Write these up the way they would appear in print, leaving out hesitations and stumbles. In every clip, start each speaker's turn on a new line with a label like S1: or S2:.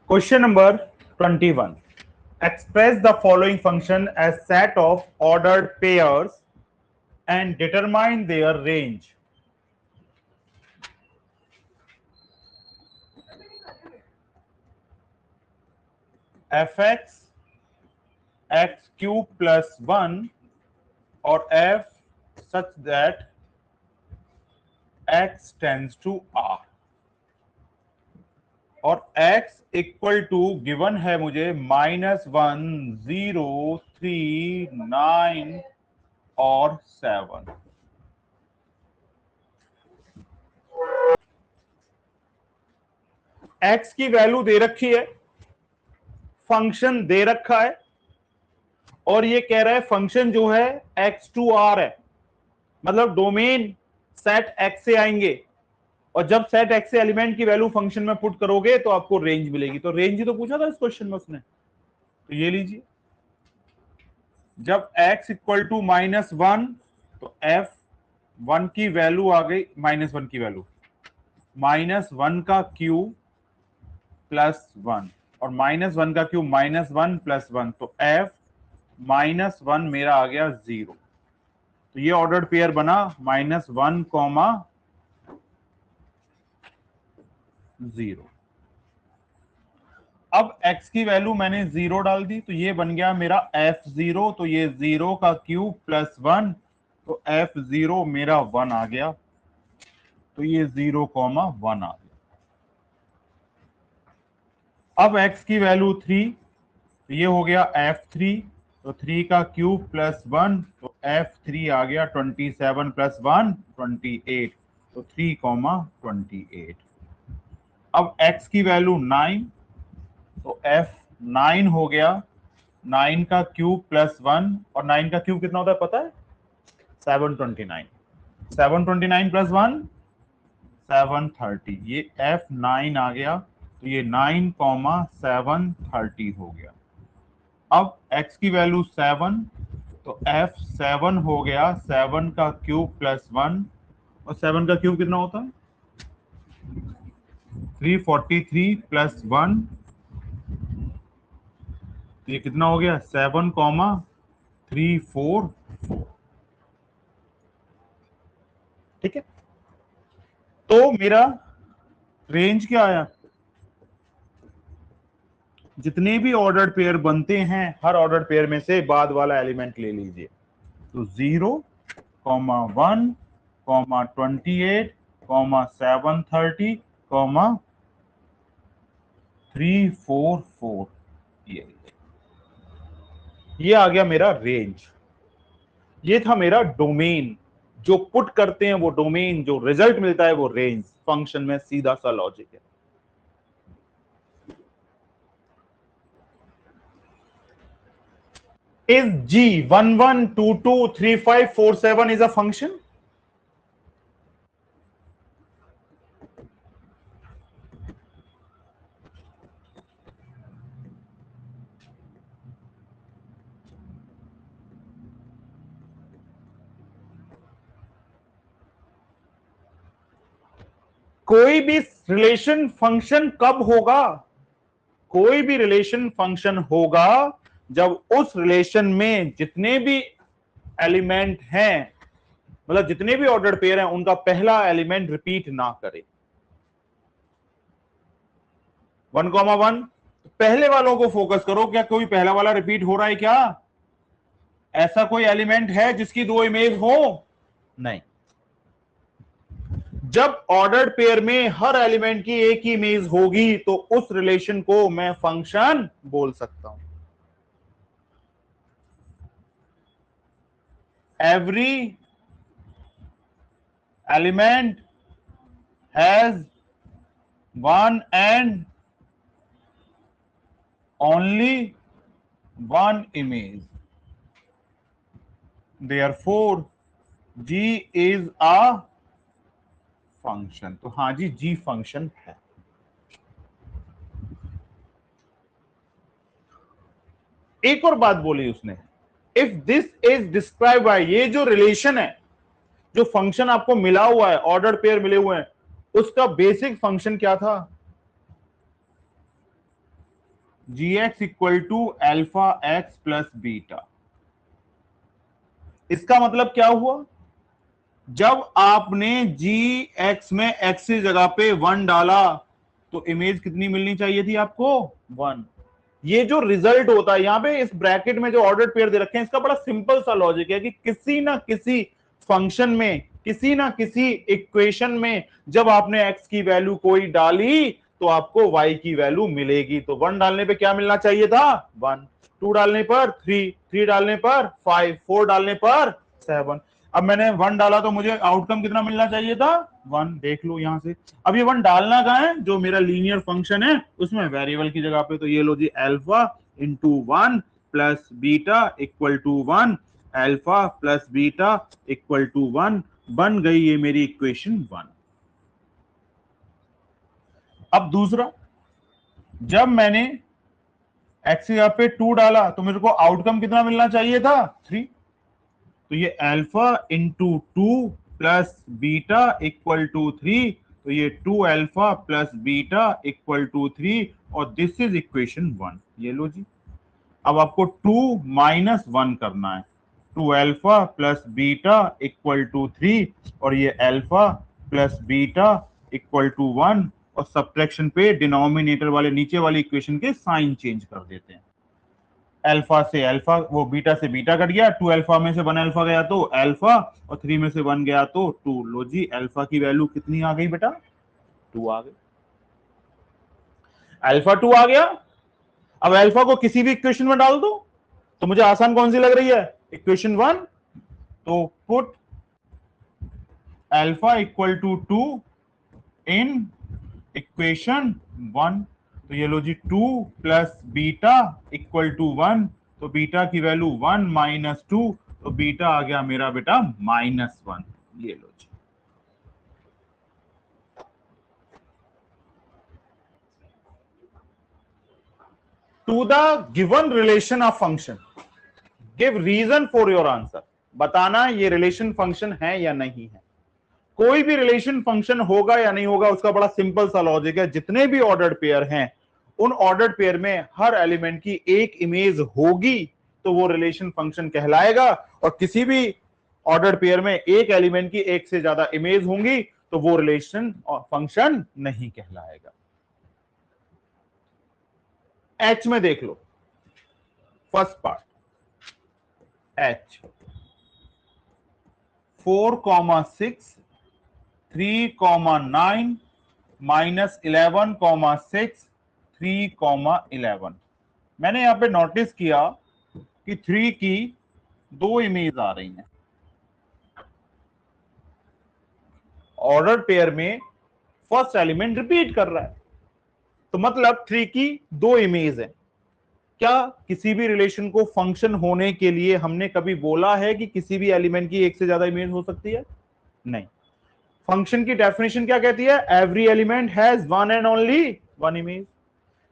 S1: Question number 21. Express the following function as set of ordered pairs and determine their range. Fx x cube plus 1 or f such that x tends to r और x equal to given है मुझे -1, 0, 3, 9 और 7। x की value दे रखी है, function दे रखा है और ये कह रहा है फंक्शन जो है x टू r है, मतलब डोमेन सेट x से आएंगे और जब सेट x से एलिमेंट की वैल्यू फंक्शन में पुट करोगे तो आपको रेंज मिलेगी। तो रेंज ही तो पूछा था इस क्वेश्चन में उसने, तो ये लीजिए, जब x इक्वल टू -1 तो f1 की वैल्यू आ गई, -1 की वैल्यू -1 का क्यूब +1 और -1 का क्यूब -1 +1 तो f -1 मेरा आ गया 0। तो ये ऑर्डर्ड पेयर बना -1, 0। अब x की वैल्यू मैंने 0 डाल दी तो ये बन गया मेरा f0, तो ये 0 का क्यूब +1 तो f0 मेरा 1 आ गया, तो ये 0, 1 आ गया। अब x की वैल्यू 3 तो ये हो गया f3, तो 3 का क्यूब +1 तो f3 आ गया 27 + 1 28 तो 3, 28। अब x की वैल्यू 9 तो f9 हो गया 9 का क्यूब +1 और 9 का क्यूब कितना होता है पता है? 729। 729 + 1 730, ये f9 आ गया, तो ये 9, 730 हो गया। अब x की वैल्यू 7 तो f7 हो गया 7 का क्यूब +1 और 7 का क्यूब कितना होता है? 343 + 1, तो ये कितना हो गया? 7, 344। ठीक है, तो मेरा रेंज क्या आया? जितने भी ऑर्डर्ड पेयर बनते हैं हर ऑर्डर्ड पेयर में से बाद वाला एलिमेंट ले लीजिए, तो 0, 1, 28, 730, 344, ये आ गया मेरा रेंज। ये था मेरा डोमेन, जो पुट करते हैं वो डोमेन, जो रिजल्ट मिलता है वो रेंज। फंक्शन में सीधा सा लॉजिक है। Is G 11223547 is a function? कोई भी रिलेशन फंक्शन कब होगा? कोई भी रिलेशन फंक्शन होगा जब उस रिलेशन में जितने भी एलिमेंट हैं, मतलब जितने भी ऑर्डर्ड पेयर हैं, उनका पहला एलिमेंट रिपीट ना करे। 1, 1 पहले वालों को फोकस करो, क्या कोई पहला वाला रिपीट हो रहा है क्या? ऐसा कोई एलिमेंट है जिसकी 2 इमेज हो? नहीं। जब ऑर्डर्ड पेयर में हर एलिमेंट की एक ही इमेज होगी तो उस रिलेशन को मैं फंक्शन बोल सकता हूं। Every element has one and only one image, therefore G is a function. तो हाँ जी, G फंक्शन है। एक और बात बोली उसने, if this is describe by, ये जो रिलेशन है, जो फंक्शन आपको मिला हुआ है, ऑर्डर्ड पेयर मिले हुए हैं, उसका बेसिक फंक्शन क्या था? G x equal to alpha x plus beta. इसका मतलब क्या हुआ, जब आपने जी एक्स में एक्स की जगह पे 1 डाला तो इमेज कितनी मिलनी चाहिए थी आपको, 1। ये जो रिजल्ट होता है यहां पे इस ब्रैकेट में जो ऑर्डर पेयर दे रखे हैं, इसका बड़ा सिंपल सा लॉजिक है कि किसी ना किसी फंक्शन में, किसी ना किसी इक्वेशन में जब आपने एक्स की वैल्यू कोई डाली तो आपको वाई की वैल्यू मिलेगी। तो 1 डालने पे क्या मिलना चाहिए था, 1। 2 डालने पर 3, 3 डालने पर 5, 4 डालने पर 7। अब मैंने 1 डाला तो मुझे आउटकम कितना मिलना चाहिए था, 1। देख लो यहां से। अब ये 1 डालना कहां है, जो मेरा लीनियर फंक्शन है उसमें वेरिएबल की जगह पे। तो ये लो जी, alpha into 1 plus beta equal to 1, alpha plus beta equal to 1, बन गई ये मेरी इक्वेशन 1। अब दूसरा, जब मैंने एक्स की जगह पे 2 डाला तो मेरे को आउटकम कितना मिलना चाहिए था, 3। तो ये alpha into 2 plus beta equal to 3, तो ये 2 alpha plus beta equal to 3, और दिस इज इक्वेशन 1। ये लो जी। अब आपको 2 माइनस 1 करना है। 2 alpha plus beta equal to 3, और ये alpha plus beta equal to 1, और सब्ट्रैक्शन पे डिनोमिनेटर वाले नीचे वाली इक्वेशन के साइन चेंज कर देते हैं। अल्फा से अल्फा, वो बीटा से बीटा कट गया, 2 अल्फा में से 1 अल्फा गया तो अल्फा, और 3 में से 1 गया तो 2। लो जी, अल्फा की वैल्यू कितनी आ गई बेटा, 2 आ गई। अल्फा 2 आ गया। अब अल्फा को किसी भी इक्वेशन में डाल दो, तो मुझे आसान कौन सी लग रही है, इक्वेशन 1। तो put alpha equal to 2 in equation 1। तो ये लो जी, 2 प्लस बीटा इक्वल टू 1, तो बीटा की वैल्यू 1 माइनस 2, तो बीटा आ गया मेरा बेटा -1। ये लो जी। To the given relation of function give reason for your answer. बताना ये रिलेशन फंक्शन है या नहीं है। कोई भी रिलेशन फंक्शन होगा या नहीं होगा, उसका बड़ा सिंपल सा लॉजिक है। जितने भी ऑर्डर्ड पेयर हैं, उन ऑर्डर्ड पेयर में हर एलिमेंट की एक इमेज होगी तो वो रिलेशन फंक्शन कहलाएगा, और किसी भी ऑर्डर्ड पेयर में एक एलिमेंट की एक से ज्यादा इमेज होंगी तो वो रिलेशन फंक्शन नहीं कहलाएगा। एच में देख लो, फर्स्ट पार्ट एच 4,6 3,9 -11,6 3,11। मैंने यहां पे नोटिस किया कि 3 की 2 इमेज आ रही हैं। ऑर्डर पेयर में फर्स्ट एलिमेंट रिपीट कर रहा है, तो मतलब 3 की 2 इमेज है। क्या किसी भी रिलेशन को फंक्शन होने के लिए हमने कभी बोला है कि किसी भी एलिमेंट की एक से ज्यादा इमेज हो सकती है? नहीं। फंक्शन की डेफिनेशन क्या कहती है, every element has one and only one image.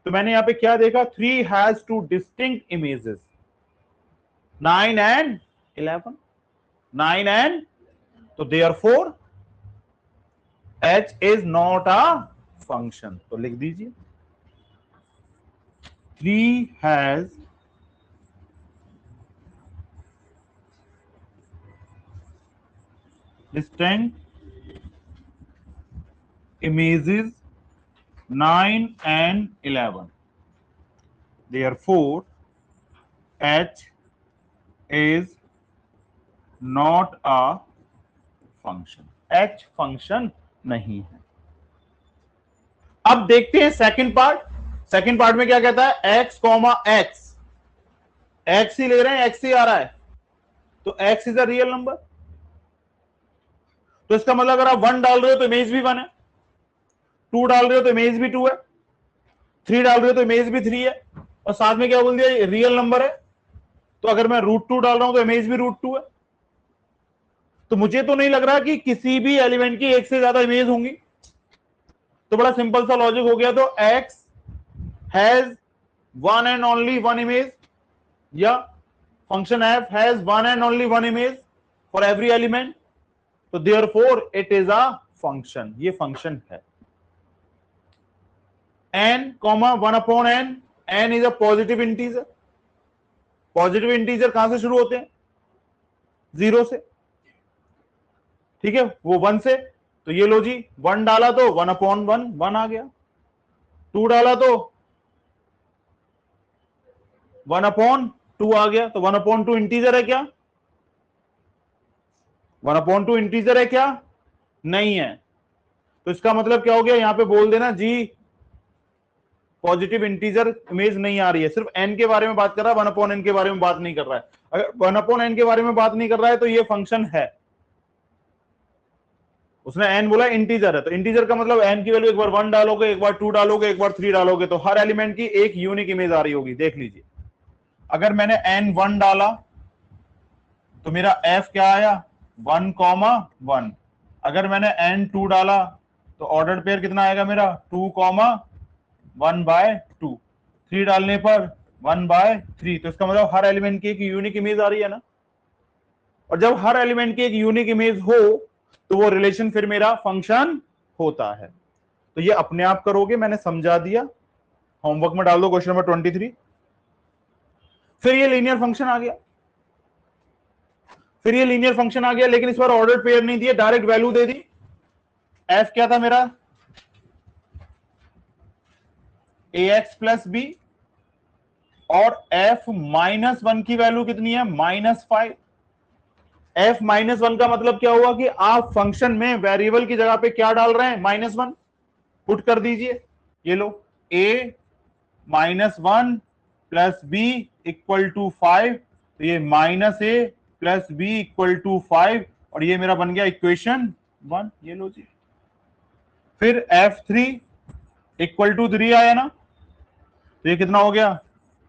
S1: तो मैंने यहां पे क्या देखा, 3 has 2 distinct images, 9 and 11, 9 and, तो therefore h is not a function. तो लिख दीजिए 3 has distinct images 9 and 11, therefore h is not a function। h function नहीं है। अब देखते हैं सेकंड पार्ट। सेकंड पार्ट में क्या कहता है, x कॉमा एक्स, एक्स ही ले रहे हैं, एक्स ही आ रहा है, तो x is a real number. तो इसका मतलब अगर आप 1 डाल रहे हो तो इमेज भी 1 है, 2 डाल रहे हो तो इमेज भी 2 है, 3 डाल रहे हो तो इमेज भी 3 है, और साथ में क्या बोल दिया, रियल नंबर है। तो अगर मैं √2 डाल रहा हूं तो इमेज भी √2 है। तो मुझे तो नहीं लग रहा कि किसी भी एलिमेंट की एक से ज्यादा इमेज होंगी। तो बड़ा सिंपल सा लॉजिक हो गया। तो x has one and only one image, या function f has one and only one image for every element, तो therefore it is a function. ये फंक्शन है। n comma 1/n n is a positive integer. Positive integer कहां से शुरू होते हैं? 0 से, ठीक है, वो 1 से। तो ये लो जी, 1 डाला तो 1/1 1 आ गया, 2 डाला तो 1/2 आ गया। तो 1/2 इंटीजर है क्या? 1/2 इंटीजर है क्या? नहीं है। तो इसका मतलब क्या हो गया, यहां पे बोल देना जी पॉजिटिव इंटीजर इमेज नहीं आ रही है, सिर्फ n के बारे में बात कर रहा है, 1/n के बारे में बात नहीं कर रहा है। अगर 1/n के बारे में बात नहीं कर रहा है तो ये फंक्शन है। उसने n बोला इंटीजर है, तो इंटीजर का मतलब n की वैल्यू एक बार 1 डालोगे, एक बार 2 डालोगे, एक बार 3 डालोगे, तो हर एलिमेंट की एक यूनिक इमेज आ रही होगी। देख लीजिए, अगर मैंने n1 डाला तो मेरा f क्या आया? 1,1। अगर मैंने n2 डाला तो ऑर्डर्ड पेयर कितना आएगा मेरा? 2,1/2। 3 डालने पर 1/3। तो इसका मतलब हर एलिमेंट की एक यूनिक इमेज आ रही है ना। और जब हर एलिमेंट की एक यूनिक इमेज हो तो वो रिलेशन फिर मेरा फंक्शन होता है। तो ये अपने आप करोगे, मैंने समझा दिया। होमवर्क में डाल दो क्वेश्चन नंबर 23। फिर ये लीनियर फंक्शन आ गया, फिर ये लीनियर फंक्शन आ गया, लेकिन इस बार ऑर्डर पेयर नहीं दिए, डायरेक्ट वैल्यू दे दी। एफ क्या था मेरा? ax प्लस बी, और f -1 की वैल्यू कितनी है? -5। f -1 का मतलब क्या हुआ कि आप फंक्शन में वेरिएबल की जगह पे क्या डाल रहे हैं? -1 पुट कर दीजिए। ये लो, a -1 plus b equal to 5। तो ये -a plus b equal to 5, और ये मेरा बन गया इक्वेशन 1। ये लो जी। फिर f3 इक्वल टू 3 आया ना, तो ये कितना हो गया?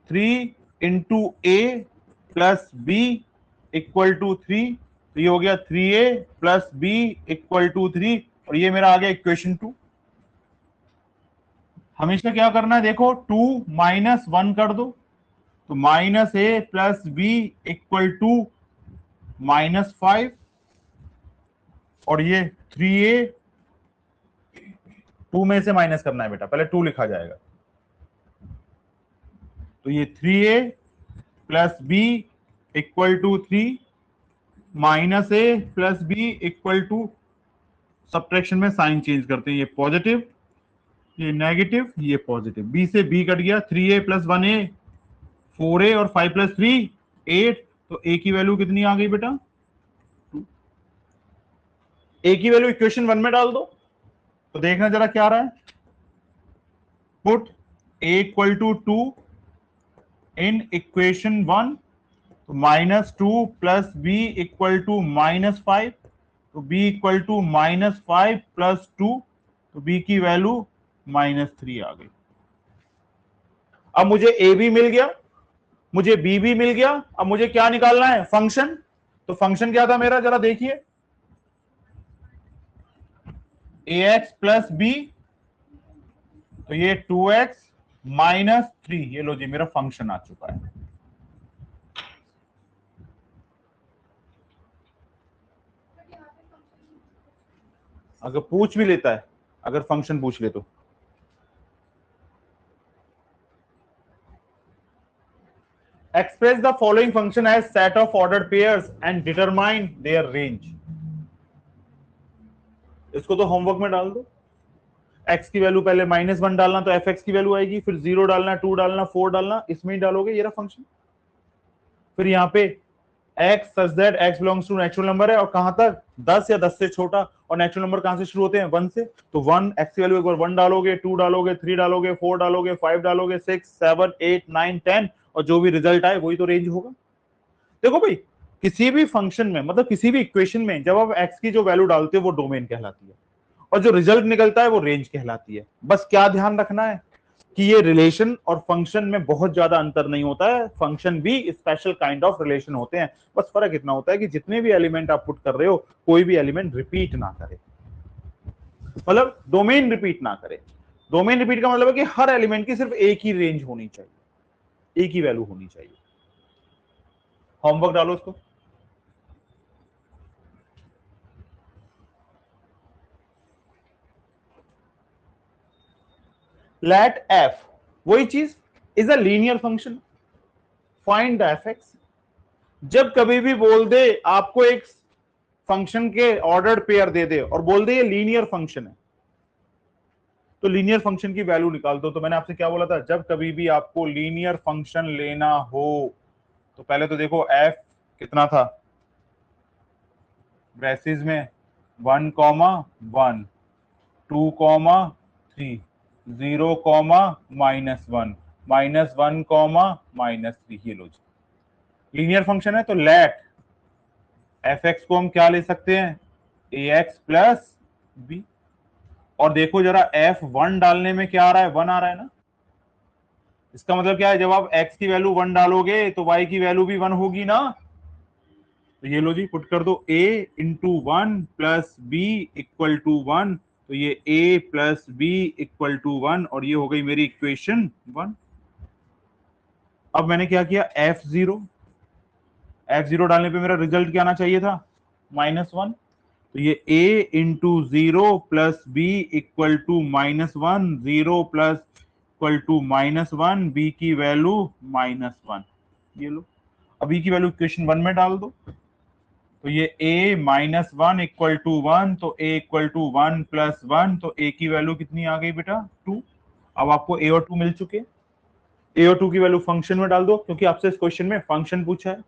S1: 3 into a plus b equal to 3। तो ये हो गया 3a plus b equal to 3, और ये मेरा आ गया इक्वेशन 2। हमेशा क्या करना है, देखो 2 -1 कर दो, तो -a plus b equal to -5, और ये 3a, 2 में से माइनस करना है बेटा, पहले 2 लिखा जाएगा। तो ये 3a plus b equal to 3 -a plus b equal to, subtraction में साइन चेंज करते हैं, ये पॉजिटिव, ये नेगेटिव, ये पॉजिटिव। बी से बी कट गया, 3a प्लस 1a 4a, और 5 प्लस 3 8। तो a की वैल्यू कितनी आ गई बेटा? 2। a की वैल्यू इक्वेशन 1 में डाल दो, तो देखना जरा क्या आ रहा है। Put a equal to 2 in equation 1, तो -2 प्लस बी इक्वल टू -5। तो b इक्वल टू -5 प्लस 2, तो b की वैल्यू -3 आ गई। अब मुझे a भी मिल गया, मुझे b भी मिल गया, अब मुझे क्या निकालना है? फंक्शन। तो फंक्शन क्या था मेरा, जरा देखिए, ax प्लस बी, तो ये 2x -3। ये लो जी, मेरा फंक्शन आ चुका है। अगर पूछ भी लेता है, अगर फंक्शन पूछ ले तो express the following function as set of ordered pairs and determine their range। इसको तो होमवर्क में डाल दो। x की वैल्यू पहले -1 डालना, तो fx की वैल्यू आएगी, फिर 0 डालना, 2 डालना, 4 डालना, इसमें ही डालोगे, ये रहा फंक्शन। फिर यहाँ पे x such that x belongs to natural number है, और कहां तक? 10 या 10 से छोटा। और नेचुरल नंबर कहां से शुरू होते हैं? 1 से। तो 1, x की वैल्यू एक बार 1 डालोगे, 2 डालोगे, 3 डालोगे, 4 डालोगे, 5 डालोगे, 6 7 8 9 10, और जो भी रिजल्ट आए वही तो रेंज होगा। देखो भाई, किसी भी फंक्शन में, मतलब किसी भी इक्वेशन में, जब आप x की जो वैल्यू डालते हो वो डोमेन कहलाती है, और जो रिजल्ट निकलता है वो रेंज कहलाती है। बस क्या ध्यान रखना है कि ये रिलेशन और फंक्शन में बहुत ज्यादा अंतर नहीं होता है, फंक्शन भी स्पेशल काइंड ऑफ रिलेशन होते हैं। बस फर्क इतना होता है कि जितने भी एलिमेंट आप पुट कर रहे हो, कोई भी एलिमेंट रिपीट ना करे, मतलब डोमेन रिपीट ना करे। डोमेन रिपीट का मतलब है कि हर एलिमेंट की सिर्फ एक ही रेंज होनी चाहिए, एक ही वैल्यू होनी चाहिए। होमवर्क डालो उसको। लेट एफ, वही चीज, is a linear function, find the F x. जब कभी भी बोल दे आपको एक फंक्शन के ऑर्डर्ड पेयर दे दे और बोल दे ये लीनियर फंक्शन है, तो लीनियर फंक्शन की वैल्यू निकाल दो। तो मैंने आपसे क्या बोला था, जब कभी भी आपको लीनियर फंक्शन लेना हो तो पहले तो देखो एफ कितना था, ब्रेसिस में 1 कॉमा 1, 2 कॉमा 3, 0 कॉमा -1, -1 कॉमा -3। ये लो जी लीनियर फंक्शन है। तो लेट एफ एक्स को हम क्या ले सकते हैं, ए एक्स प्लस बी। और देखो जरा F1 डालने में क्या आ रहा है, 1 आ रहा है ना। इसका मतलब क्या है, जब आप x की वैल्यू 1 डालोगे तो y की वैल्यू भी 1 होगी ना। तो ये लो जी पुट कर दो, a into 1 plus b equal to 1। तो ये a plus b equal to 1 और ये हो गई मेरी इक्वेशन 1। अब मैंने क्या किया, f0 डालने पे मेरा रिजल्ट क्या आना चाहिए था, -1। तो ये a into 0 plus b equal to -1, 0 plus equal to -1, b की वैल्यू -1। ये लो, अब बी की वैल्यू इक्वेशन 1 में डाल दो। तो ये a -1 इक्वल टू 1, तो a इक्वल टू 1 प्लस 1, तो a की वैल्यू कितनी आ गई बेटा, 2। अब आपको a और 2 मिल चुके। a और 2 की वैल्यू फंक्शन में डाल दो, क्योंकि आपसे इस क्वेश्चन में फंक्शन पूछा है।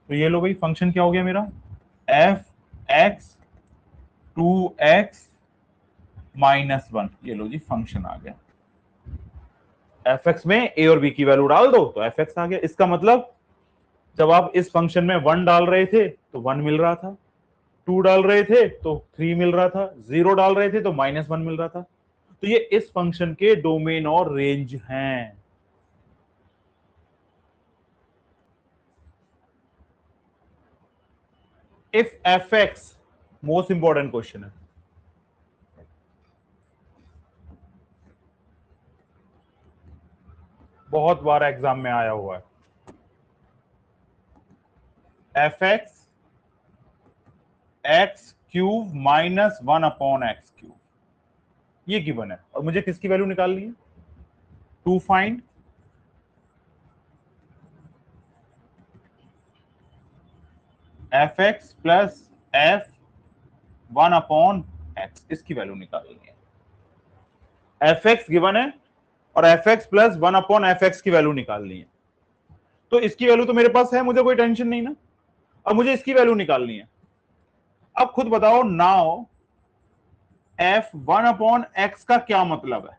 S1: तो ये लो भाई, फंक्शन क्या हो गया मेरा, f x 2x -1। ये लो जी फंक्शन आ गया। एफ एक्स में ए और बी की वैल्यू डाल दो तो एफ एक्स आ गया। इसका मतलब जब आप इस फंक्शन में 1 डाल रहे थे तो 1 मिल रहा था, 2 डाल रहे थे तो 3 मिल रहा था, 0 डाल रहे थे तो -1 मिल रहा था। तो ये इस फंक्शन के डोमेन और रेंज हैं। If F x, most important question है, बहुत बार एग्जाम में आया हुआ है। F x x cube -1/x3 ये गिवन है और मुझे किसकी वैल्यू निकालनी है, to find f x plus f 1/x, इसकी वैल्यू निकालनी है। एफ एक्स गिवन है और एफ एक्स प्लस 1/f(x) की वैल्यू निकालनी है। तो इसकी वैल्यू तो मेरे पास है, मुझे कोई टेंशन नहीं ना। अब मुझे इसकी वैल्यू निकालनी है। अब खुद बताओ नाउ एफ 1/x का क्या मतलब है।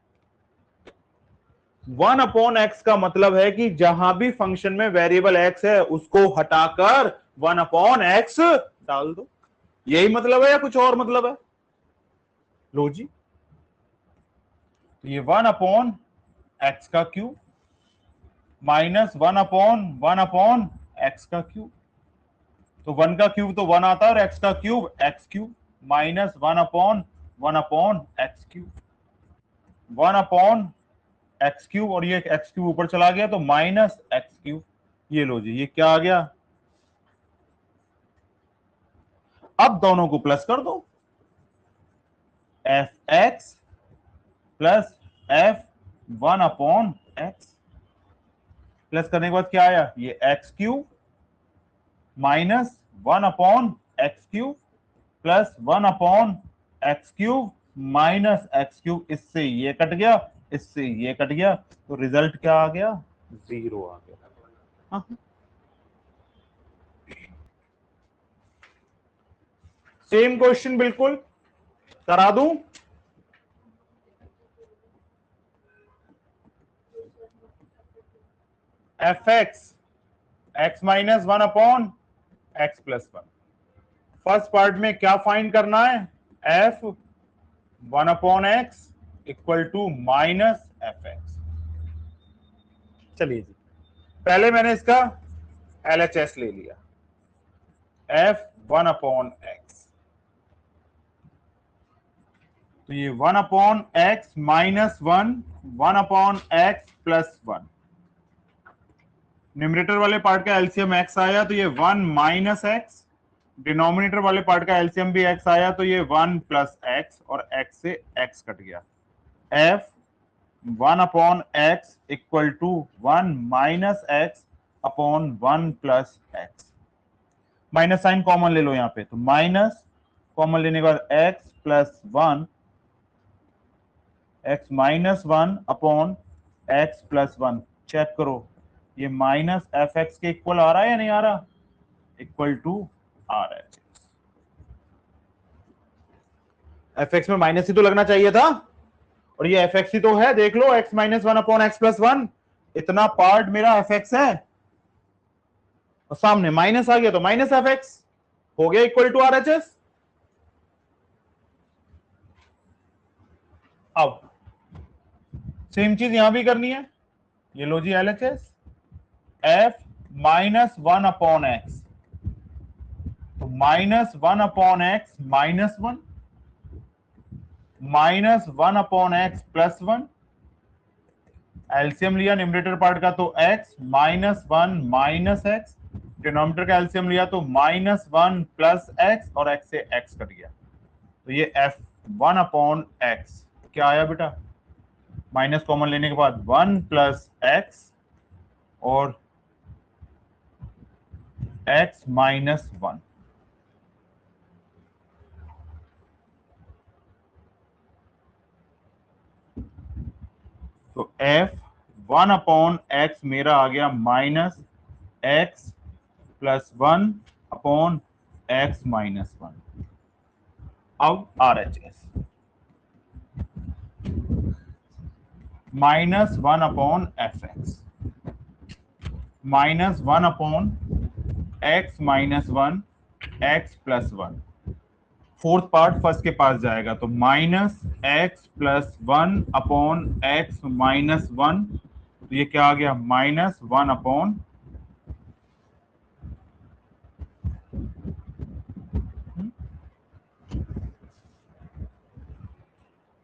S1: 1/x का मतलब है कि जहां भी फंक्शन में वेरिएबल x है उसको हटाकर 1/x डाल दो। यही मतलब है या कुछ और मतलब है, लो जी। तो ये 1/x का क्यूब -1/1/x का क्यूब। तो 1 का क्यूब तो 1 आता है और x का क्यूब x³ -1/1/x³, 1/x³ और ये x³ ऊपर चला गया तो -x³। ये लो जी, ये क्या आ गया। अब दोनों को प्लस कर दो, f(x) प्लस f1/x। प्लस करने के बाद क्या आया, ये x³ -1/x³ plus 1/x³ -x³। इससे ये कट गया, इससे ये कट गया, तो रिजल्ट क्या आ गया, 0 आ गया। हाँ। सेम क्वेश्चन बिल्कुल करा दूं, F x x -1/x + 1। First part में क्या फाइंड करना है, f 1/x equal to -f(x). चलिए जी, पहले मैंने इसका LHS ले लिया, f 1/x। तो ये 1/x -1 1/x + 1। न्यूमरेटर वाले पार्ट का एलसीएम x आया तो ये 1 - x, डिनोमिनेटर वाले पार्ट का एलसीएम भी x आया तो ये 1 + x और x से x कट गया। f 1 upon x equal to 1 minus x upon 1 plus x. Minus sign common ले लो यहां पे, तो माइनस कॉमन लेने के बाद x plus 1, x minus 1 upon x plus 1। Check करो ये माइनस एफ एक्स के इक्वल आ रहा है या नहीं आ रहा? इक्वल टू आ रहा है। एफ एक्स में माइनस ही तो लगना चाहिए था, और ये एफ एक्स ही तो है। देख लो x minus 1 upon x plus 1, इतना पार्ट मेरा एफ एक्स है, और सामने माइनस आ गया तो माइनस एफ एक्स हो गया equal to R H S. अब सेम चीज यहां भी करनी है। ये लो जी L H S, f minus 1 upon x, तो minus 1 upon x minus 1, minus 1 upon x plus 1। LCM लिया न्यूमरेटर पार्ट का तो x minus 1 minus x, denominator का एलसीएम लिया तो माइनस 1 प्लस एक्स, और x से x कट गया, तो ये f1 अपॉन एक्स क्या आया बेटा? माइनस कॉमन लेने के बाद 1 प्लस एक्स और x माइनस 1। तो f1 अपॉन एक्स मेरा आ गया minus x plus 1 upon x minus 1। अब are H S minus 1 upon F x, minus 1 upon x minus 1 x plus 1। Fourth part first के पास जाएगा, तो minus x plus 1 upon x minus 1, तो ये क्या आ गया? माइनस 1 अपॉन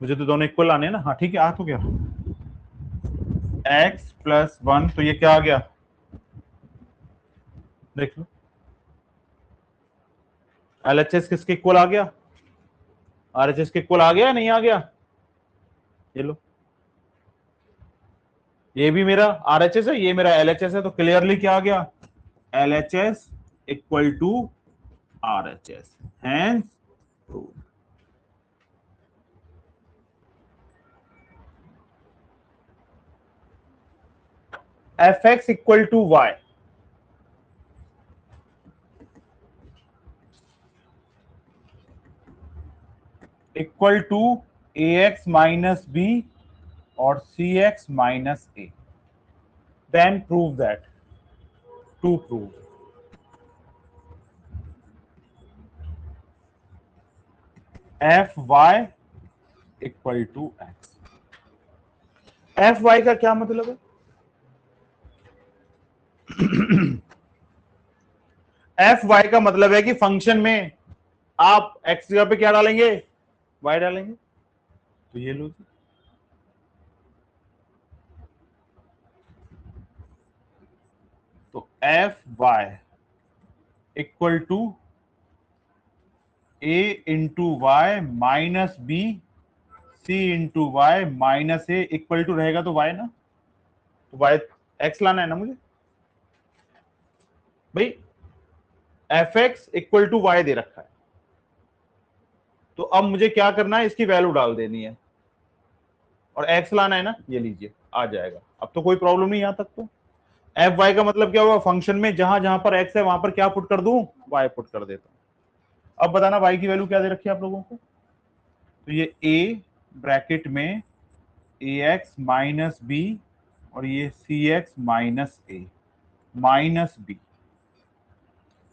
S1: मुझे तो दोनों इक्वल आने ना। हाँ ठीक है, आ तो गया एक्स प्लस 1, तो ये क्या आ गया? देख लो एलएचएस किसके इक्वल आ गया? आरएचएस के इक्वल आ गया या नहीं आ गया? ये लो, ये भी मेरा आरएचएस है, ये मेरा एलएचएस है, तो क्लियरली क्या आ गया? LHS equal to RHS, hence proved. F x equal to y, equal to a x minus b और c x minus a, then prove that. To prove f y equal to x. F y का क्या मतलब है? F y का मतलब है कि function में आप एक्स जगह पे क्या डालेंगे? वाई डालेंगे। तो ये लो, तो f y equal to a into y minus b c into y minus a, equal to रहेगा तो वाई ना, तो वाई एक्स लाना है ना मुझे भाई। F x equal to y दे रखा है, तो अब मुझे क्या करना है? इसकी वैल्यू डाल देनी है, और एक्स लाना है ना, ये लीजिए आ जाएगा। अब तो कोई प्रॉब्लम नहीं यहां तक। तो एफ वाई का मतलब क्या हुआ? फंक्शन में जहां जहां पर एक्स है वहां पर क्या पुट कर दूं? वाई पुट कर देता हूं। अब बताना वाई की वैल्यू क्या दे रखी है आप लोगों को? तो ये ए ब्रैकेट में ए एक्स माइनस बी, और ये c x minus a minus b,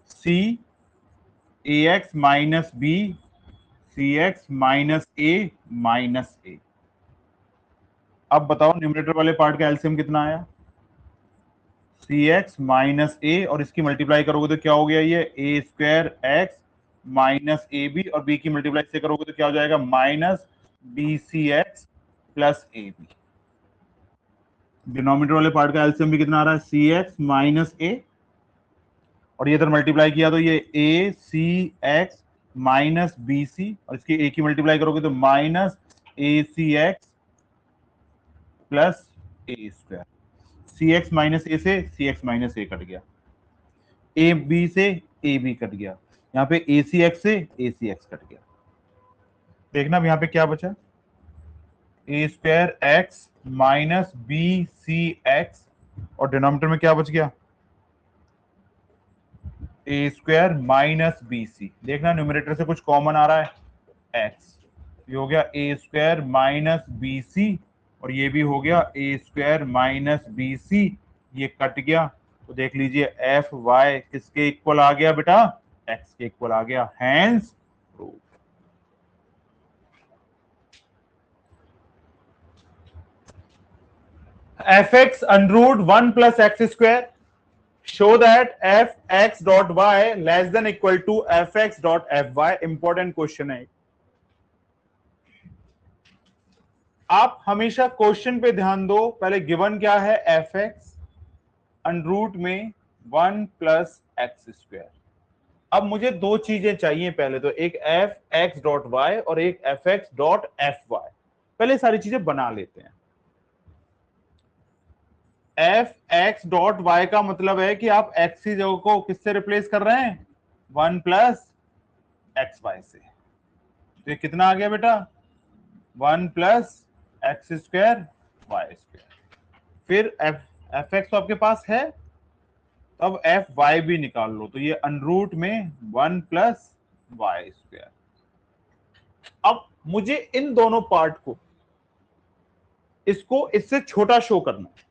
S1: c a x minus b c x minus a minus a. अब बताओ न्यूमरेटर वाले पार्ट का एलसीएम कितना आया? सी एक्स माइनस ए, और इसकी मल्टीप्लाई करोगे तो क्या हो गया? ये a square x minus a b, और बी की मल्टीप्लाई से करोगे तो क्या हो जाएगा? Minus b c x plus a b. Denominator वाले पार्ट का एलसीएम भी कितना आ रहा है? सी एक्स माइनस ए, और ये इधर मल्टीप्लाई किया तो ये ए सी एक्स माइनस बी सी, और इसकी ए की मल्टीप्लाई करोगे तो माइनस ए सी एक्स प्लस ए स्क्वायर। सी एक्स माइनस ए से सी एक्स माइनस ए कट गया, ए बी से ए बी कट गया, यहाँ पे ए सी एक्स से ए सी एक्स कट गया। देखना अब यहाँ पे क्या बचा, a square x minus b c x, और डिनोमिनेटर में क्या बच गया, a square minus b c. देखना न्यूमरेटर से कुछ कॉमन आ रहा है, एक्स, ये हो गया a square minus b c, और ये भी हो गया a square minus b c, ये कट गया। तो देख लीजिए एफ वाई किसके इक्वल आ गया बेटा, एक्स के इक्वल आ गया, hence prove. F x under root 1 plus x square, show that f x dot y less than equal to f x dot f y। Important question है। आप हमेशा क्वेश्चन पे ध्यान दो, पहले गिवन क्या है, एफ एक्स अंडर रूट में 1 प्लस एक्स स्क्वायर। अब मुझे दो चीजें चाहिए, पहले तो एक एफ एक्स डॉट वाई और एक f x dot f y. पहले सारी चीजें बना लेते हैं। एफ एक्स डॉट वाई का मतलब है कि आप एक्स की जगह को किससे रिप्लेस कर रहे हैं, 1 प्लस एक्स वाई से। तो ये कितना आ गया बेटा, 1 plus x square y square. फिर एफ एक्स तो आपके पास है, तो अब एफ वाई भी निकाल लो, तो ये अनरूट में 1 प्लस वाई स्क्वायर। अब मुझे इन दोनों पार्ट को, इसको इससे छोटा शो करना है,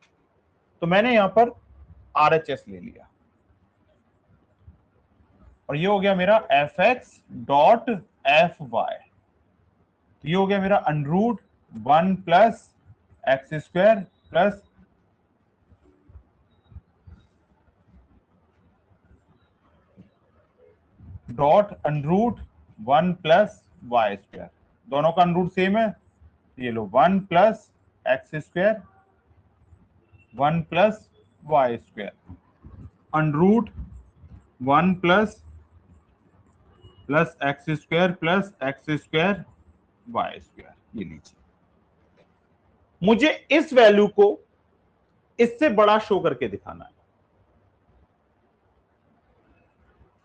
S1: तो मैंने यहां पर RHS ले लिया, और ये हो गया मेरा f x dot f y. ये हो गया मेरा under root 1 plus x square plus dot under root 1 plus y square. दोनों का अनरूट सेम है, ये लो 1 plus x square 1 plus y square, under root 1 plus plus x square plus x square y square. ये लीजिए, मुझे इस वैल्यू को इससे बड़ा शो करके दिखाना है।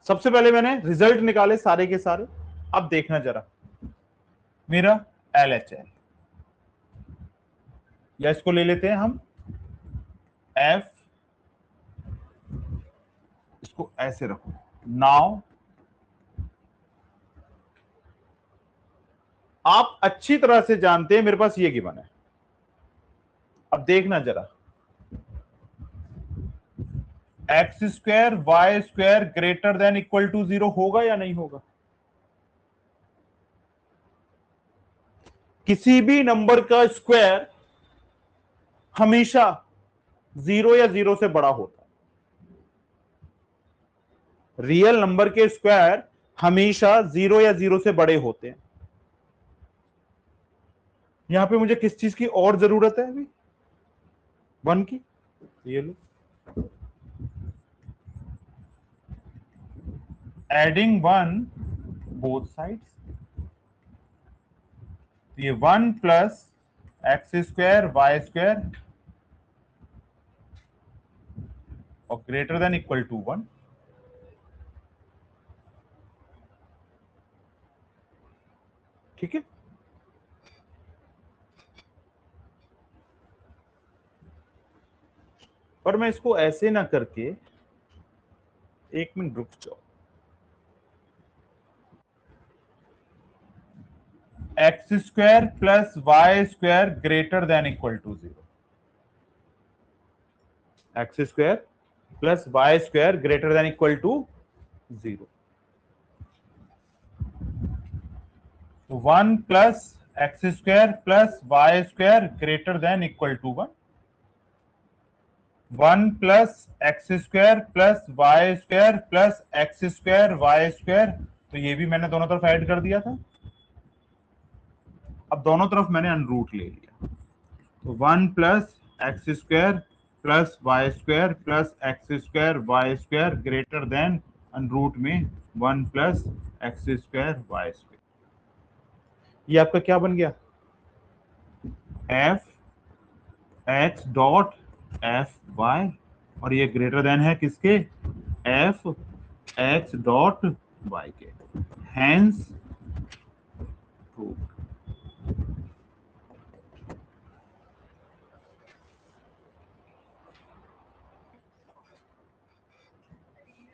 S1: सबसे पहले मैंने रिजल्ट निकाले सारे के सारे। अब देखना जरा, मेरा LHL, या इसको ले लेते हैं हम एफ, इसको ऐसे रखो। नाउ आप अच्छी तरह से जानते हैं मेरे पास ये गिवन है। अब देखना जरा, x square y square greater than equal to 0 होगा या नहीं होगा। किसी भी नंबर का स्क्वायर हमेशा 0 या 0 से बड़ा होता है। रियल नंबर के स्क्वायर हमेशा 0 या 0 से बड़े होते हैं। यहां पे मुझे किस चीज की और जरूरत है अभी, 1 की। ये लो, एडिंग 1 बोथ साइड्स, ये 1 plus x square y square और ग्रेटर देन इक्वल टू 1। ठीक है, पर मैं इसको ऐसे ना करके, एक मिनट रुक जाओ, x square plus y square greater than equal to 0, x square plus y square greater than equal to 0। 1 plus x square plus y square greater than equal to 1, 1 plus x square plus y square plus x square y square, तो ये भी मैंने दोनों तरफ add कर दिया था। अब दोनों तरफ मैंने अनरूट ले लिया, तो 1 plus x square plus y square plus x square y square greater than under root में 1 plus x square y square. ये आपका क्या बन गया, f x dot f y, और ये ग्रेटर देन है किसके, एफ एक्स डॉट वाई के, hence true.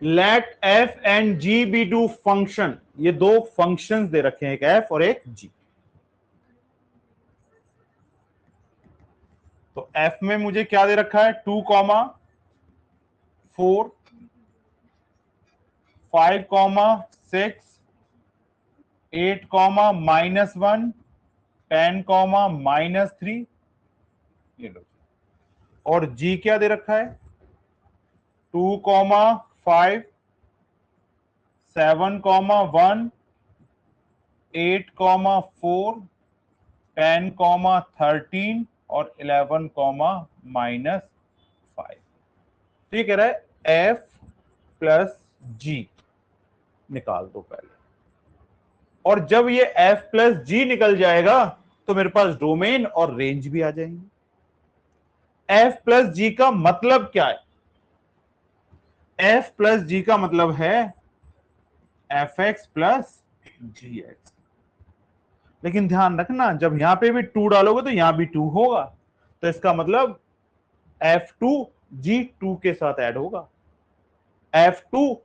S1: Let f and g be two function, ये दो फंक्शंस दे रखे हैं, एक एफ और एक जी। तो एफ में मुझे क्या दे रखा है, 2,4, 5,6, 8, -1, 10, -3, ये लो। और जी क्या दे रखा है, 2,5, 7, 1, 8, 4, 10, 13 और 11, -5। तो ये कह रहा है एफ प्लस जी निकाल दो पहले, और जब ये एफ प्लस जी निकल जाएगा तो मेरे पास डोमेन और रेंज भी आ जाएंगे। एफ प्लस जी का मतलब क्या है, एफ प्लस जी का मतलब है एफ एक्स प्लस जी एक्स। लेकिन ध्यान रखना, जब यहां पे भी 2 डालोगे तो यहां भी 2 होगा, तो इसका मतलब F2 G2 के साथ ऐड होगा, F2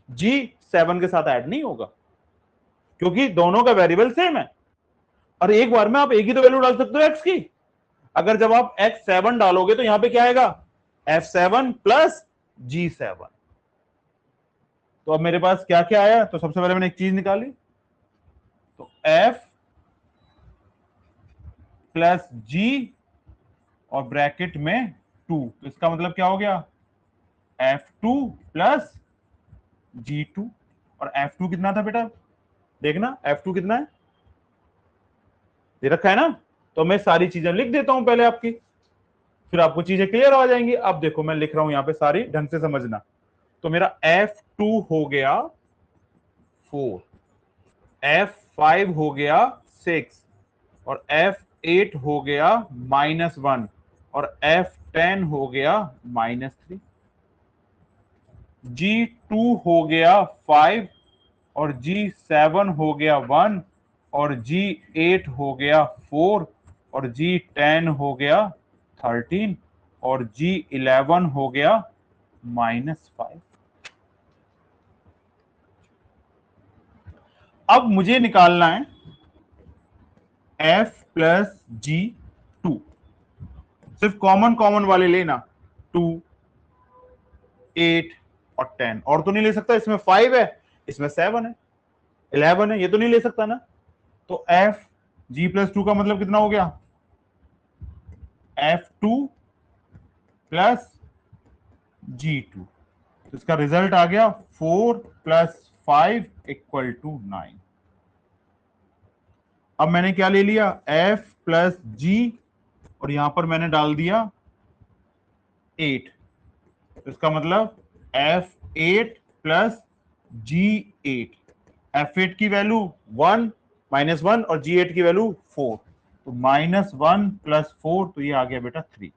S1: G7 के साथ ऐड नहीं होगा, क्योंकि दोनों का वेरिएबल सेम है। और एक बार में आप एक ही तो वैल्यू डाल सकते हो x की। अगर जब आप x7 डालोगे तो यहां पे क्या आएगा, F7 प्लस G7। तो अब मेरे पास क्या क्या आया, तो सबसे पहले मैंने एक चीज निकाली, तो F प्लस G और ब्रैकेट में 2, तो इसका मतलब क्या हो गया, F2 प्लस G2। और F2 कितना था बेटा, देखना F2 कितना है, दे रखा है ना। तो मैं सारी चीजें लिख देता हूं पहले आपकी, फिर आपको चीजें क्लियर हो जाएंगी। अब देखो मैं लिख रहा हूं यहां पे सारी, ढंग से समझना। तो मेरा F2 हो गया 4, F5 हो गया 6, और F8 हो गया -1, और F10 हो गया -3, G2 हो गया 5, और G7 हो गया 1, और G8 हो गया 4, और G10 हो गया 13, और G11 हो गया -5। अब मुझे निकालना है F प्लस G2, सिर्फ कॉमन कॉमन वाले लेना, 2, 8 और 10, और तो नहीं ले सकता, इसमें 5 है, इसमें 7 है, 11 है, ये तो नहीं ले सकता ना। तो F G प्लस 2 का मतलब कितना हो गया, F2 प्लस G2। तो इसका रिजल्ट आ गया 4 प्लस 5 इक्वल टू 9। अब मैंने क्या ले लिया, F प्लस G, और यहां पर मैंने डाल दिया 8, तो इसका मतलब F8 प्लस G8। F8 की वैल्यू 1, -1, और G8 की वैल्यू 4, तो -1 प्लस 4, तो ये आ गया बेटा 3।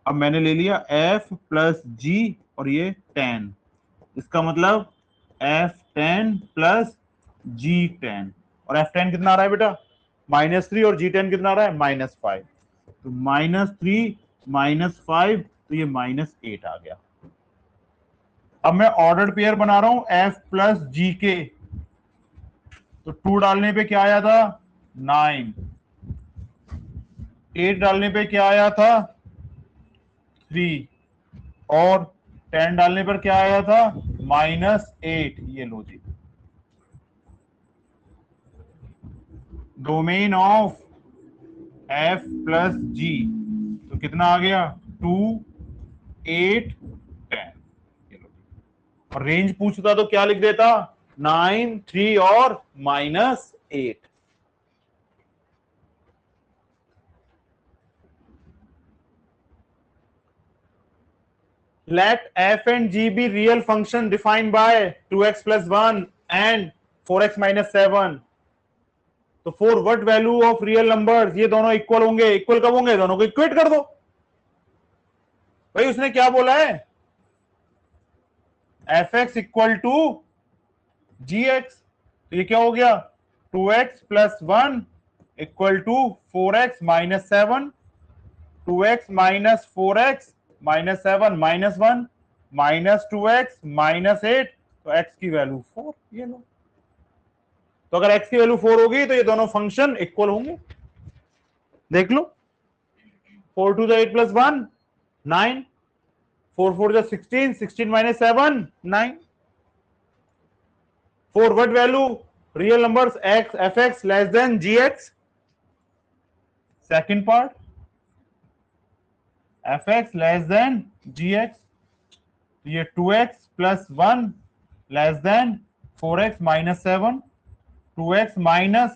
S1: अब मैंने ले लिया F प्लस G, और ये 10, इसका मतलब F10 प्लस G10, और F10 कितना आ रहा है बेटा, -3, और G10 कितना आ रहा है, -5, तो -3 -5, तो ये -8 आ गया। अब मैं ऑर्डर पेयर बना रहा हूं F प्लस G के, तो 2 डालने पे क्या आया था, 9, 8 डालने पे क्या आया था, 3, और 10 डालने पर क्या आया था, -8। ये लो जी, domain of F plus G, तो कितना आ गया, 2, 8, 10। ये लो, और रेंज पूछता तो क्या लिख देता, 9, 3 और -8। Let f and g be real function defined by 2x plus 1 and 4x minus 7। तो for what value of real numbers, ये दोनों इक्वल होंगे, इक्वल कब होंगे, दोनों को इक्वेट कर दो। भाई उसने क्या बोला है, f x equal to g x, तो ये क्या हो गया 2x plus 1 equal to 4x minus 7, 2x minus 4x minus 7 minus 1 minus 2x minus 8, तो x की वैल्यू 4, ये लो। तो अगर x की वैल्यू 4 होगी तो ये दोनों फंक्शन इक्वल होंगे, देख लो। 4 two the 8 plus 1 9, 4 4 the 16, 16 minus 7 9। For what value real numbers x fx less than gx? Second part, fx less than gx, ये 2x plus 1 less than 4x minus 7, 2x minus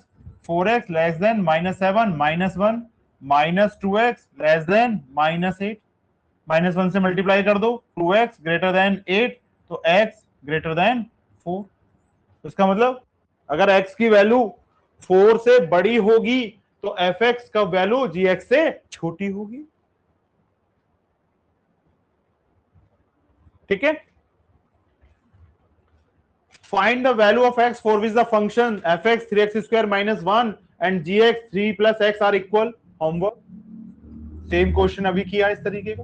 S1: 4x less than minus 7 minus 1 minus 2x less than minus 8, minus 1 से multiply कर दो, 2x greater than 8, तो x greater than 4। तो इसका मतलब अगर x की वैल्यू 4 से बड़ी होगी तो fx का वैल्यू gx से छोटी होगी, ठीक है। Find the value of x for which the function fx 3x square minus 1 and gx 3 plus x are equal. Homework same question अभी किया इस तरीके का,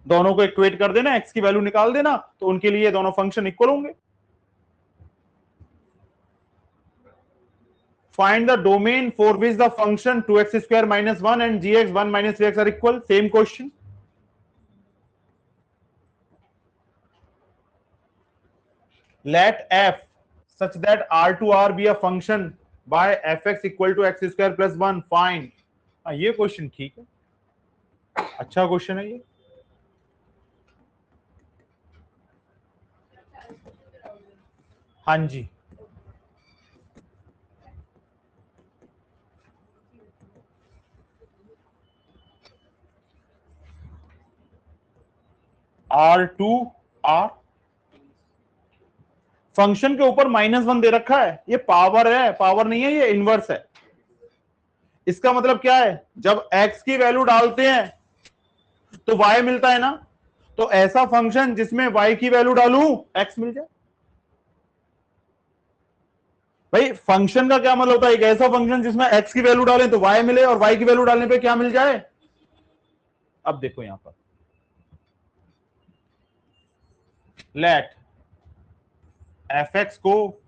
S1: दोनों को इक्वेट कर देना, x की वैल्यू निकाल देना, तो उनके लिए दोनों फंक्शन इक्वल होंगे। Find the domain for which the function 2x square minus 1 and gx 1 minus 3x are equal. Same question. Let f such that r to r be a function by fx equal to x square plus 1. Find. ये question ठीक है, अच्छा question है ये। हाँ जी, R to R, function के ऊपर -1 दे रखा है, ये पावर है, पावर नहीं है, ये इनवर्स है। इसका मतलब क्या है, जब x की वैल्यू डालते हैं तो y मिलता है ना, तो ऐसा फंक्शन जिसमें y की वैल्यू डालूं x मिल जाए। भाई फंक्शन का क्या मतलब होता है, एक ऐसा फंक्शन जिसमें x की वैल्यू डालें तो y मिले और y की वैल्यू डालने पे क्या मिल जाए। अब देखो यहां पर लेट fx को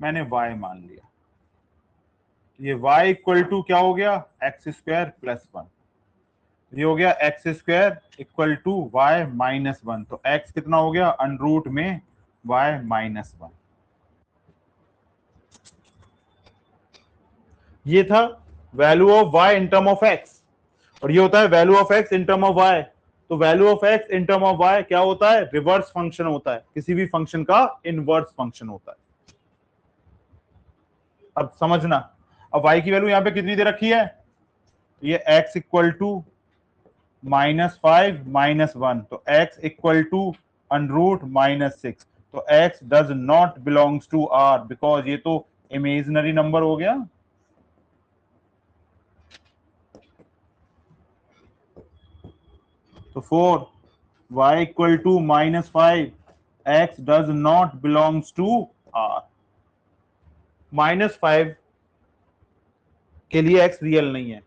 S1: मैंने y मान लिया, ये y इक्वल टू क्या हो गया एक्स स्क्वायर प्लस 1, ये हो गया x square equal to y minus 1, तो x कितना हो गया अंडरूट में y माइनस 1। ये था value of y in term of x, और ये होता है value of x in term of y। तो value of x in term of y क्या होता है, रिवर्स फंक्शन होता है, किसी भी फंक्शन का इनवर्स फंक्शन होता है। अब समझना, अब y की वैल्यू यहां पे कितनी दे रखी है, ये x इक्वल टू -5 -1, तो x इक्वल टू अंडरूट -6, तो x does not belongs to r because ये तो इमेजिनरी नंबर हो गया। तो 4 y equal to -5 x does not belongs to r, -5 के लिए x रियल नहीं है,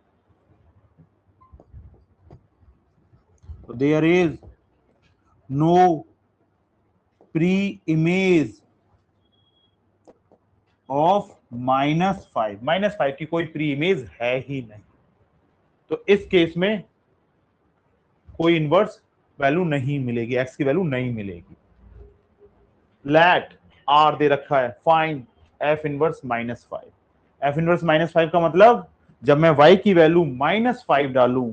S1: तो there is no preimage of -5 की कोई प्री इमेज है ही नहीं, तो इस केस में कोई इनवर्स वैल्यू नहीं मिलेगी, x की वैल्यू नहीं मिलेगी। लेट r दे रखा है, find f inverse -5। f inverse -5 का मतलब जब मैं y की वैल्यू -5 डालूं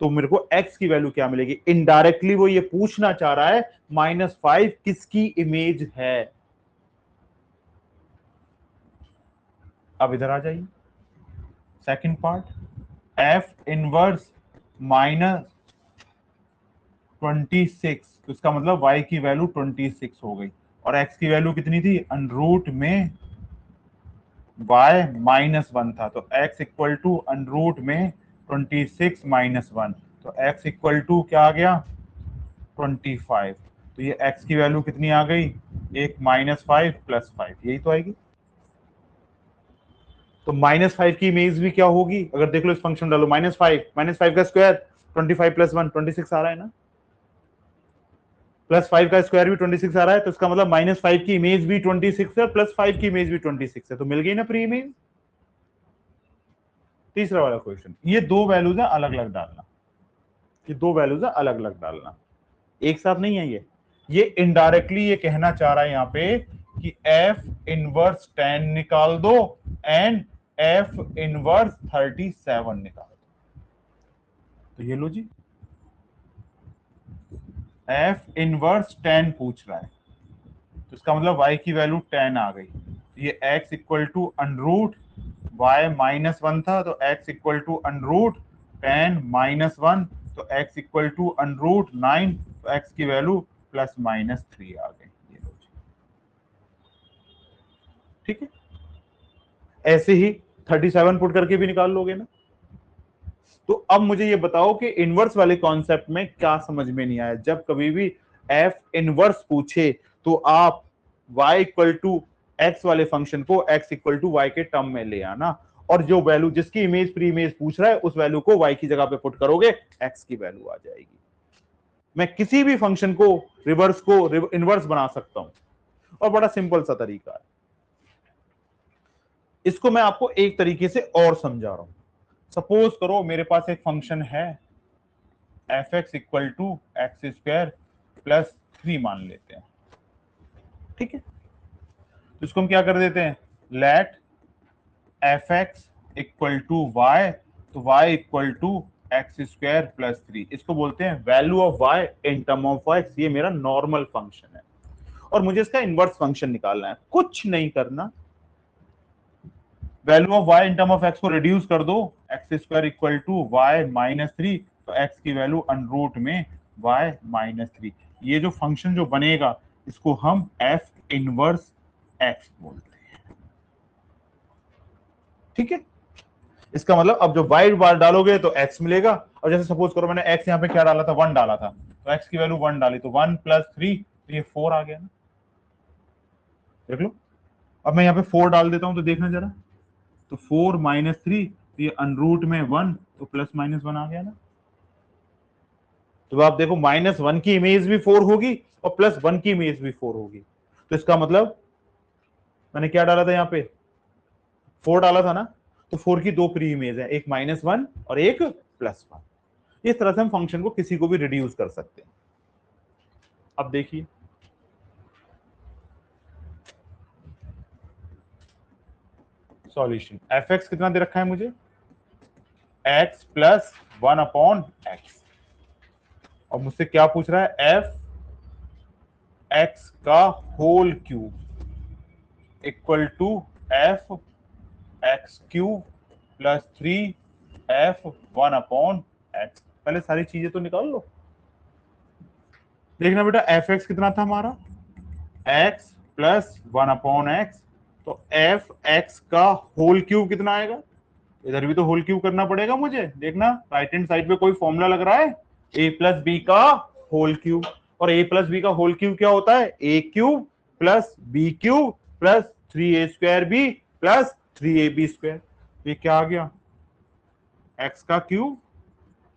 S1: तो मेरे को x की वैल्यू क्या मिलेगी। इनडायरेक्टली वो ये पूछना चाह रहा है -5 किसकी इमेज है। अब इधर आ जाइए, सेकंड पार्ट, f इनवर्स -26, तो इसका मतलब y की वैल्यू 26 हो गई और x की वैल्यू कितनी थी, अंडरूट में y -1 था, तो x इक्वल टू अंडरूट में 26 -1, तो x इक्वल टू क्या आ गया 25। तो ये x की वैल्यू कितनी आ गई, एक -5 + 5, यही तो आएगी। तो -5 की इमेज भी क्या होगी, अगर देख लो इस फंक्शन डालो, -5 का स्क्वायर 25 + 1 26 आ रहा है ना, +5 का स्क्वायर भी 26 आ रहा है, तो इसका मतलब -5 की इमेज भी 26 है, +5 की इमेज भी 26 है, तो मिल गई ना प्री इमेज। तीसरा वाला क्वेश्चन, ये दो वैल्यूज है अलग अलग डालना, ये दो वैल्यूज है अलग अलग डालना, एक साथ नहीं है। ये इनडायरेक्टली ये कहना चाह रहा है यहाँ पे कि f इनवर्स 10 निकाल दो एंड f इनवर्स 37 निकाल दो। तो ये लो जी, f इनवर्स 10 पूछ रहा है, तो इसका मतलब y की वैल्यू 10 आ गई। ये x equal to under root y -1 था, तो x इक्वल टू अंडरूट 10 -1, तो x इक्वल टू अंडरूट 9, तो x की वैल्यू +-3 आ गई। ये लो जी, ठीक है। ऐसे ही 37 पुट करके भी निकाल लोगे ना। तो अब मुझे ये बताओ कि इनवर्स वाले कॉन्सेप्ट में क्या समझ में नहीं आया, जब कभी भी f इनवर्स पूछे तो आप y इक्वल टू एक्स वाले फंक्शन को x इक्वल टू y के टर्म में ले आना, और जो वैल्यू जिसकी इमेज प्री इमेज पूछ रहा है उस वैल्यू को y की जगह पे पुट करोगे, x की वैल्यू आ जाएगी। मैं किसी भी फंक्शन को रिवर्स को इनवर्स बना सकता हूं, और बड़ा सिंपल सा तरीका है। इसको मैं आपको एक तरीके से और समझा रहा हूं। सपोज करो मेरे पास एक फंक्शन है f(x) equal to x² plus 3 मान लेते हैं, ठीक है। तो इसको हम क्या कर देते हैं, let f(x) equal to y, तो y equal to x² plus 3, इसको बोलते हैं value of y in term of x। ये मेरा नॉर्मल फंक्शन है और मुझे इसका इनवर्स फंक्शन निकालना है। कुछ नहीं करना, value of y in term of x को रिड्यूस कर दो, x² इक्वल टू y -3, तो x की वैल्यू अंडरूट में y -3। ये जो फंक्शन जो बनेगा इसको हम f इनवर्स x बोलते हैं, ठीक है। इसका मतलब अब जो y बार डालोगे तो x मिलेगा, और जैसे सपोज करो मैंने x यहाँ पे क्या डाला था, 1 डाला था, तो x की वैल्यू 1 डाली, तो 1 + 3, तो ये 4 आ गया ना, देख लो। अब मैं यहाँ पे 4 डाल देता हूं, तो देखना जरा, तो 4 -3, तो ये अंडरूट में 1, तो +-1 आ गया ना। तो आप देखो -1 की इमेज भी 4 होगी और +1 की इमेज भी 4 होगी, तो इसका मतलब मैंने क्या डाला था यहाँ पे, 4 डाला था ना, तो 4 की दो प्री इमेज है, एक -1 और एक +1। इस तरह से हम फंक्शन को किसी को भी रिड्यूस कर सकते हैं। अब देखिए, सॉल्यूशन f(x) कितना दे रखा है मुझे, x + 1/x, और मुझसे क्या पूछ रहा है, f(x) का whole cube equal to f(x³ + 3f(1/x)। पहले सारी चीजें तो निकाल लो। देखना बेटा, f(x) कितना था हमारा, x + 1/x, तो f(x) का होल क्यूब कितना आएगा, इधर भी तो होल क्यूब करना पड़ेगा मुझे। देखना राइट हैंड साइड पे कोई फॉर्मूला लग रहा है, a + b का होल क्यूब, और a + b का होल क्यूब क्या होता है, a³ + b³ + 3a² + 3ab²। ये क्या आ गया, x का क्यूब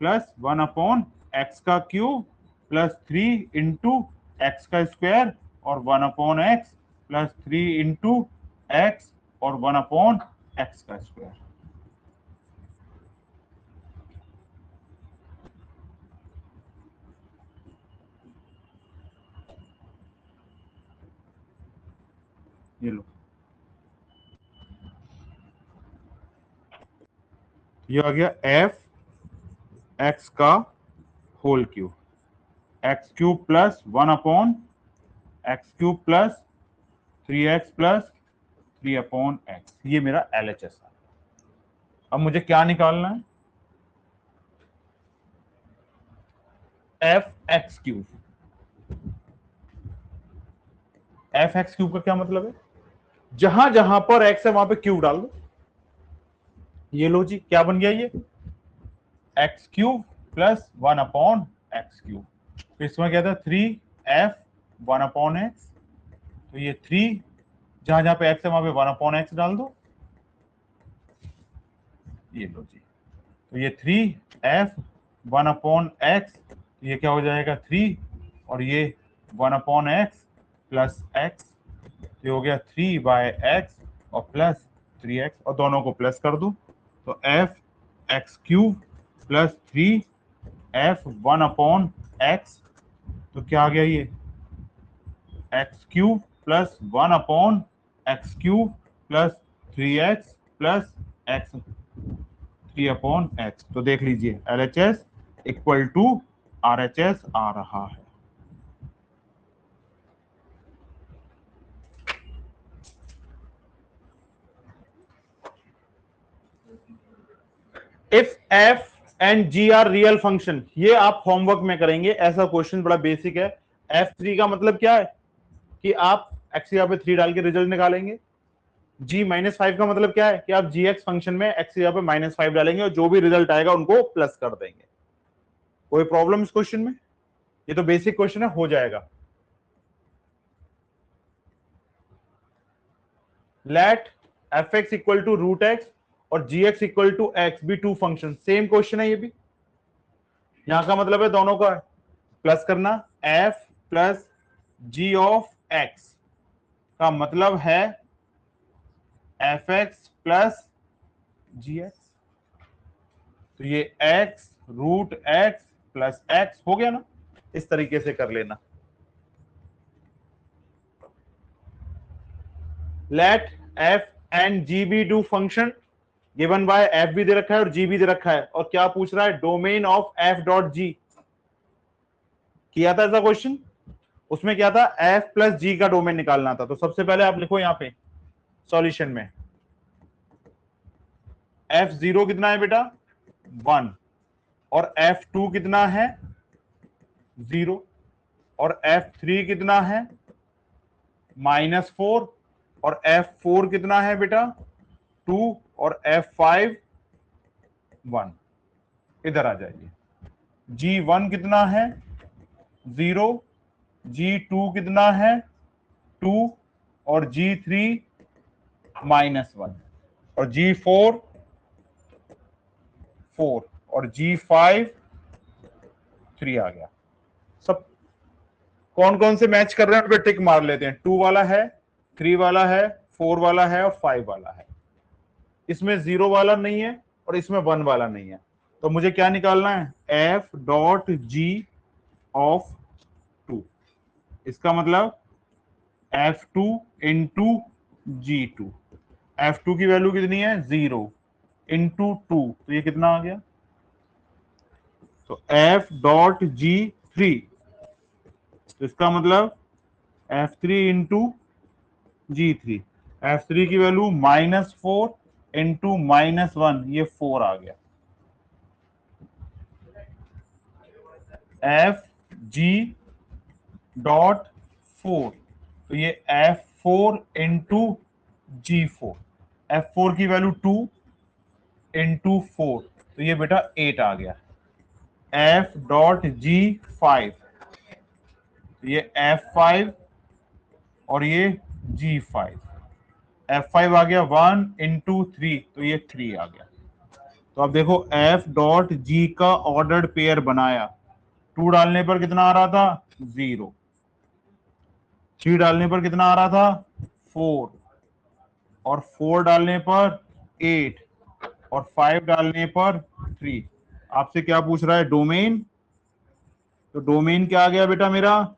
S1: + 1/x का क्यूब + 3 इंटू x का स्क्वायर और 1/x + 3 इंटू x और 1/x का स्क्वायर। ये लो, ये आ गया f(x) का whole cube, x³ + 1/x³ + 3x + 3/x, ये मेरा LHS है। अब मुझे क्या निकालना है, f(x³). f(x³ का क्या मतलब है, जहां जहां पर x है वहां पे क्यूब डाल दो। ये लो जी, क्या बन गया ये x³ प्लस 1/x³। तो इसमें क्या था 3f1/x। तो ये 3 जहां जहां पे x है वहां पे 1/x डाल दो, ये लो जी। तो ये 3f1/x, ये क्या हो जाएगा 3, और ये 1/x प्लस x, ये हो गया 3/x और प्लस 3x, और दोनों को प्लस कर दो। तो f(x³ प्लस 3f1/x, तो क्या आ गया ये x³ plus 1/x³ plus 3x plus x 3/x। तो देख लीजिए LHS इक्वल टू RHS आ रहा है। If f and g are real function, ये आप होमवर्क में करेंगे, ऐसा क्वेश्चन बड़ा बेसिक है। f3 का मतलब क्या है कि आप x यहाँ पे 3 डाल के रिजल्ट निकालेंगे। g-5 का मतलब क्या है कि आप gx फंक्शन में x यहाँ पे -5 डालेंगे और जो भी रिजल्ट आएगा उनको प्लस कर देंगे। कोई प्रॉब्लम इस क्वेश्चन में? ये तो बेसिक क्वेश्चन है, हो जाएगा। Let fx equal to √x और gx इक्वल टू x भी टू फंक्शन, सेम क्वेश्चन है ये भी। यहां का मतलब है दोनों का प्लस करना। f plus g of x का मतलब है fx प्लस gx। तो ये x √x प्लस x हो गया ना, इस तरीके से कर लेना। Let f and g be two function given by f भी दे रखा है और g भी दे रखा है, और क्या पूछ रहा है domain of f dot g। किया था ऐसा क्वेश्चन, उसमें क्या था f प्लस g का डोमेन निकालना था। तो सबसे पहले आप लिखो यहां पे सॉल्यूशन में f0 कितना है बेटा 1, और f2 कितना है 0, और f3 कितना है -4, और f4 कितना है बेटा 2, और f5 1। इधर आ जाइए, g1 कितना है 0, g2 कितना है 2, और g3 -1, और g4 4, और g5 3 आ गया। सब कौन कौन से मैच कर रहे हैं उन पे टिक मार लेते हैं। 2 वाला है, 3 वाला है, 4 वाला है और 5 वाला है। इसमें 0 वाला नहीं है और इसमें 1 वाला नहीं है। तो मुझे क्या निकालना है f डॉट g ऑफ 2। इसका मतलब f2 इंटू g2। f2 की वैल्यू कितनी है 0 इंटू 2, तो ये कितना आ गया। तो f डॉट g3, तो इसका मतलब f3 इंटू g3। f3 की वैल्यू -4 इंटू -1, ये 4 आ गया। एफ जी डॉट 4, तो ये f4 इंटू g4। f4 की वैल्यू 2 इंटू 4, तो ये बेटा 8 आ गया। f डॉट g5, तो ये f5 और ये g5। f5 आ गया 1 इंटू 3, तो ये 3 आ गया। तो अब देखो f डॉट g का ऑर्डर्ड पेयर बनाया। 2 डालने पर कितना आ रहा था 0, 3 डालने पर कितना आ रहा था 4, और 4 डालने पर 8, और 5 डालने पर 3। आपसे क्या पूछ रहा है डोमेन, तो डोमेन क्या आ गया बेटा मेरा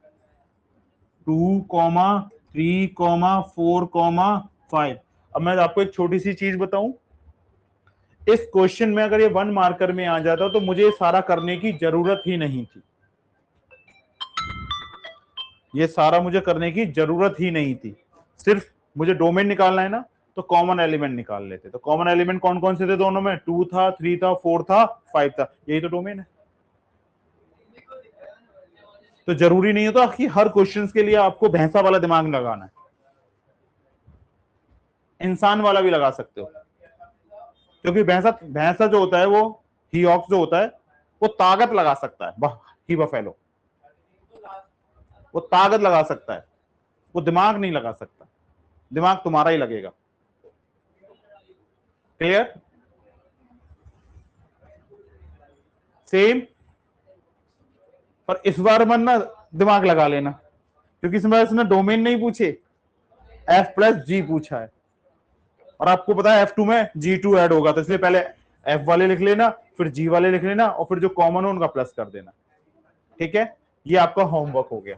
S1: 2, 3, 4, 5। अब मैं आपको एक छोटी सी चीज बताऊं, इस क्वेश्चन में अगर ये 1 मार्कर में आ जाता तो मुझे सारा करने की जरूरत ही नहीं थी। ये सारा मुझे करने की जरूरत ही नहीं थी, सिर्फ मुझे डोमेन निकालना है ना, तो कॉमन एलिमेंट निकाल लेते। तो कॉमन एलिमेंट कौन कौन से थे दोनों में, 2 था, 3 था, 4 था, 5 था, यही तो डोमेन है। तो जरूरी नहीं होता कि हर क्वेश्चन के लिए आपको भैंसा वाला दिमाग लगाना है, इंसान वाला भी लगा सकते हो। क्योंकि भैंसा भैंसा जो होता है वो ही ऑक्स जो होता है वो ताकत लगा सकता है, ही बफेलो, वो ताकत लगा सकता है, वो दिमाग नहीं लगा सकता, दिमाग तुम्हारा ही लगेगा। क्लियर? सेम। पर इस बार मन ना दिमाग लगा लेना, क्योंकि इस बार इसने डोमेन नहीं पूछे, एफ प्लस जी पूछा है, और आपको पता है F2 में G2 ऐड होगा, तो इसलिए पहले F वाले लिख लेना, फिर G वाले लिख लेना, और फिर जो कॉमन हो उनका प्लस कर देना। ठीक है, ये आपका होमवर्क हो गया।